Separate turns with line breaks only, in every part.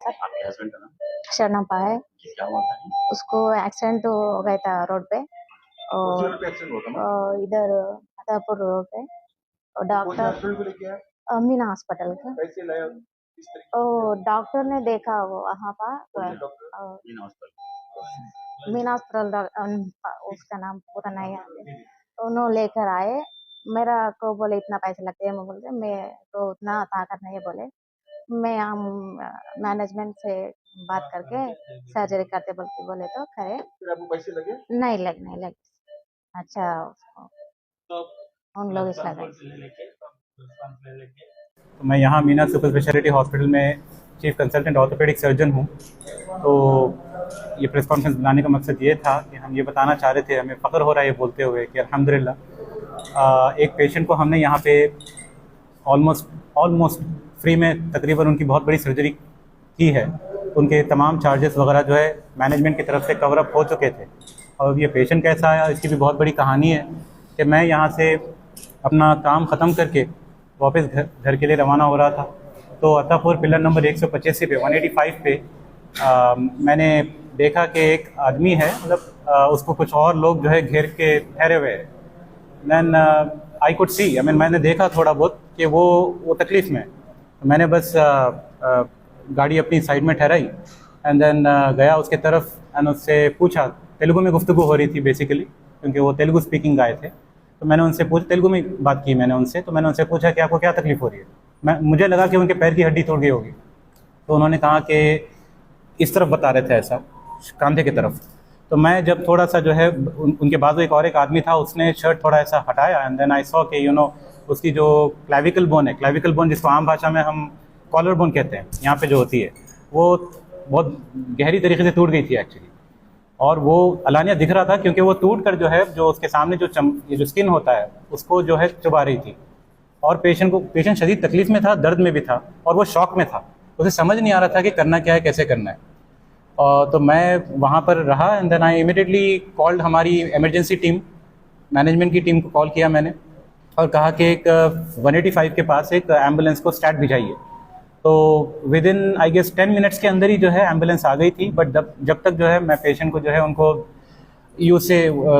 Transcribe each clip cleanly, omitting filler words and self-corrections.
आपके हस्बैंड का नाम
शरणप्पा है।
क्या हुआ था?
उसको एक्सीडेंट हो गया था रोड पे
कौन सी
और
रोड पे एक्सीडेंट हुआ था ना?
इधर अतापुर रोड पे और
कौन से
डॉक्टर
हॉस्पिटल को लेके आए?
मीना हॉस्पिटल का।
कैसे लाया? किस तरीके
डॉक्टर ने देखा वो वहाँ
कौन से
पर
doctor? Meena hospital.
Meena hospital उसका नाम पूरा नहीं याद है। तो उन्होंने लेकर आए। मेरा को बोले इतना पैसे लगते हैं, मैं बोलते मैं तो उतना ताकत नहीं है बोले। मैं हम मैनेजमेंट से बात करके सर्जरी करते बोले तो करे।
फिर आपको पैसे लगे?
नहीं लगे। अच्छा उन लोग इस लगा।
तो मैं यहाँ मीना सुपर स्पेशलिटी हॉस्पिटल में चीफ कंसल्टेंट ऑर्थोपेडिक सर्जन हूँ। तो ये प्रेस कॉन्फ्रेंस बनाने का मकसद ये था कि हम ये बताना चाह रहे थे, हमें फ़ख्र हो रहा है ये बोलते हुए कि अल्हम्दुलिल्लाह एक पेशेंट को हमने यहाँ पे ऑलमोस्ट फ्री में तकरीबन उनकी बहुत बड़ी सर्जरी की है। उनके तमाम चार्जेस वगैरह जो है मैनेजमेंट की तरफ से कवर अप हो चुके थे। और ये पेशेंट कैसा आया इसकी भी बहुत बड़ी कहानी है कि मैं यहाँ से अपना काम ख़त्म करके वापस घर के लिए रवाना हो रहा था। तो अतापुर पिलर नंबर 185 पे 185 पे मैंने देखा कि एक आदमी है, मतलब उसको कुछ और लोग जो है घेर के ठहरे हुए हैं। देन आई कुड सी, मैंने देखा थोड़ा बहुत कि वो तकलीफ़ में। मैंने बस गाड़ी अपनी साइड में ठहराई एंड देन गया उसके तरफ एंड उससे पूछा। तेलुगु में गुफ्तगू हो रही थी बेसिकली, क्योंकि वो तेलुगु स्पीकिंग गाय थे। तो मैंने उनसे तेलुगु में बात की मैंने उनसे। तो मैंने उनसे पूछा कि आपको क्या तकलीफ़ हो रही है। मुझे लगा कि उनके पैर की हड्डी टूट गई होगी। तो उन्होंने कहा कि इस तरफ बता रहे थे, ऐसा कंधे की तरफ। तो मैं जब थोड़ा सा जो है उनके बाजू एक आदमी था, उसने शर्ट थोड़ा ऐसा हटाया एंड देन आई सॉ कि उसकी जो क्लैविकल बोन है, क्लैविकल बोन जिसको आम भाषा में हम कॉलर बोन कहते हैं यहाँ पे जो होती है, वो बहुत गहरी तरीके से टूट गई थी एक्चुअली। और वो अलानिया दिख रहा था क्योंकि वो टूट कर जो है जो उसके सामने ये जो स्किन होता है उसको जो है चुभा रही थी। और पेशेंट शदीद तकलीफ़ में था, दर्द में भी था और वो शॉक में था। उसे समझ नहीं आ रहा था कि करना क्या है, कैसे करना है। तो मैं वहाँ पर रहा and then I immediately called हमारी इमरजेंसी टीम, मैनेजमेंट की टीम को कॉल किया मैंने और कहा कि एक 185 के पास एक एम्बुलेंस को स्टार्ट भिजाइए। तो within I guess 10 minutes के अंदर ही जो है एम्बुलेंस आ गई थी। बट जब तक जो है मैं पेशेंट को जो है उनको से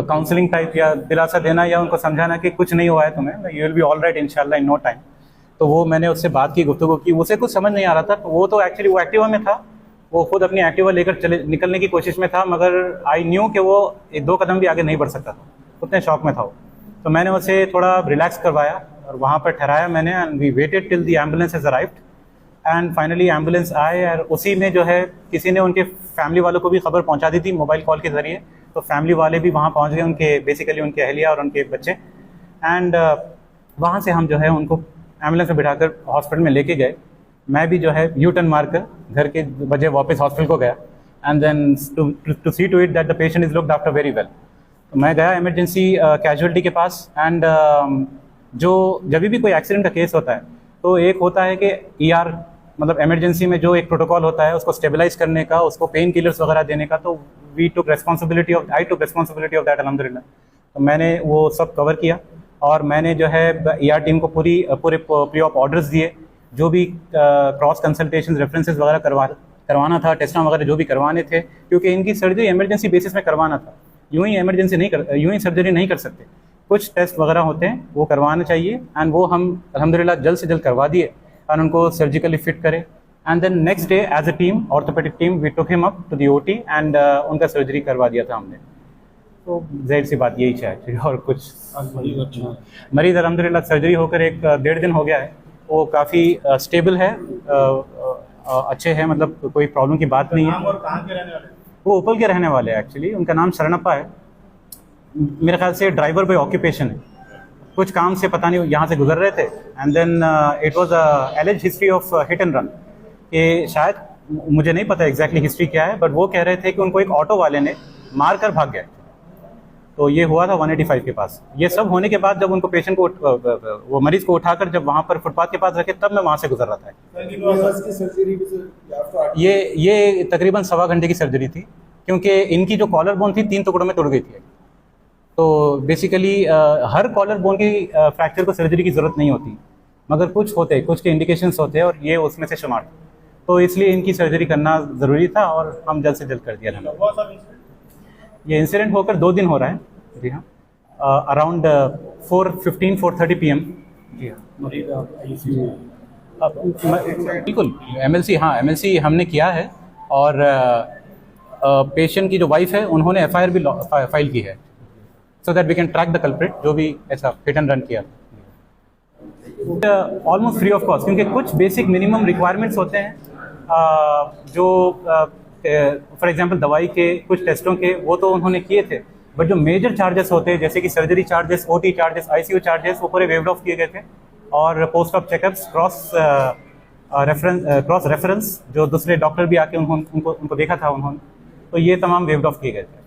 काउंसलिंग टाइप या दिलासा देना या उनको समझाना कि कुछ नहीं हुआ है तुम्हें, you will be all right इंशाल्लाह इन नो टाइम। तो वो मैंने उससे बात की, गुफ्तगू की। उसे कुछ समझ नहीं आ रहा था। तो वो तो एक्चुअली वो एक्टिवा में था, वो खुद अपनी एक्टिवा लेकर निकलने की कोशिश में था, मगर आई न्यू कि वो 1-2 कदम भी आगे नहीं बढ़ सकता था, उतने शौक में था वो। तो मैंने उसे थोड़ा रिलैक्स करवाया और वहाँ पर ठहराया मैंने and we waited till the ambulance has arrived and finally ambulance आए। और उसी में जो है किसी ने उनके फैमिली वालों को भी खबर पहुँचा दी थी मोबाइल कॉल के ज़रिए। तो फैमिली वाले भी वहाँ पहुँच गए, उनके बेसिकली उनके अहलिया और उनके बच्चे। एंड वहाँ से हम जो है उनको एम्बुलेंस में बिठाकर हॉस्पिटल में लेके गए। मैं भी जो है यू टर्न मार कर घर के बजे वापस हॉस्पिटल को गया and then to see to it that the patient is looked after very well. तो मैं गया इमरजेंसी कैजुअलिटी के पास एंड जब भी कोई एक्सीडेंट का केस होता है तो एक होता है कि ER मतलब इमरजेंसी में जो एक प्रोटोकॉल होता है उसको स्टेबलाइज करने का, उसको पेन किलर्स वगैरह देने का। तो आई टुक रिस्पॉन्सिबिलिटी ऑफ दैट अल्हम्दुलिल्लाह। तो मैंने वो सब कवर किया और मैंने जो है ER टीम को पूरे प्री ऑप ऑर्डर्स दिए, जो भी क्रॉस कंसल्टेशन रेफरेंसेस वगैरह करवाना था, टेस्टा वगैरह जो भी करवाने थे, क्योंकि इनकी सर्जरी इमरजेंसी बेसिस में करवाना था। यूँ ही सर्जरी नहीं कर सकते, कुछ टेस्ट वगैरह होते हैं वो करवाना चाहिए एंड वो हम अल्हम्दुलिल्लाह जल्द से जल्द करवा दिए और उनको सर्जिकली फिट करे। And then next day as a team, orthopaedic team, we took him up to the OT and उनका सर्जरी करवा दिया था हमने। तो जाहिर सी बात यही है और कुछ मरीज़ अल्हम्दुलिल्लाह सर्जरी होकर 1-1.5 दिन हो गया है। वो काफ़ी स्टेबल है, अच्छे हैं, मतलब कोई प्रॉब्लम की बात नहीं है।
और कहाँ के रहने वाले?
वो उपल के रहने वाले हैं एक्चुअली। उनका नाम शरणप्पा है, मेरे ख्याल से ड्राइवर बाय ऑक्यूपेशन है। कुछ काम से पता नहीं यहाँ से गुजर रहे थे and then it was alleged history of hit and run. कि शायद मुझे नहीं पता एग्जैक्टली हिस्ट्री क्या है, बट वो कह रहे थे कि उनको एक ऑटो वाले ने मार कर भाग गया। तो ये हुआ था 185 के पास। ये सब होने के बाद जब उनको पेशेंट को वो मरीज को उठाकर जब वहाँ पर फुटपाथ के पास रखे, तब मैं वहाँ से गुजर रहा था। ये तकरीबन 1.25 घंटे की सर्जरी थी, क्योंकि इनकी जो कॉलर बोन थी 3 टुकड़ों में टूट गई थी। तो बेसिकली हर कॉलर बोन की फ्रैक्चर को सर्जरी की ज़रूरत नहीं होती, मगर कुछ के इंडिकेशंस होते हैं और ये उसमें से शुमार। तो इसलिए इनकी सर्जरी करना ज़रूरी था और हम जल्द से जल्द कर दिया हमने।
हुआ सर इंसिडेंट?
ये इंसिडेंट होकर 2 दिन हो रहा है। जी हाँ, अराउंड 4:30 PM। जी हाँ, बिल्कुल MLC, हाँ MLC हमने किया है और पेशेंट की जो वाइफ है उन्होंने FIR भी फाइल की है, so that we can track the culprit जो भी ऐसा हिट एंड रन किया। ऑलमोस्ट फ्री ऑफ कॉस्ट, क्योंकि कुछ बेसिक मिनिमम रिक्वायरमेंट्स होते हैं जो फॉर एग्जांपल दवाई के कुछ टेस्टों के वो तो उन्होंने किए थे, बट जो मेजर चार्जेस होते हैं जैसे कि surgery charges, OT charges, ICU charges, वो पूरे वेव्ड ऑफ किए गए थे। और post of checkups, cross reference जो दूसरे डॉक्टर भी आके उनको देखा था उन्होंने, तो ये तमाम वेव्ड ऑफ किए गए थे।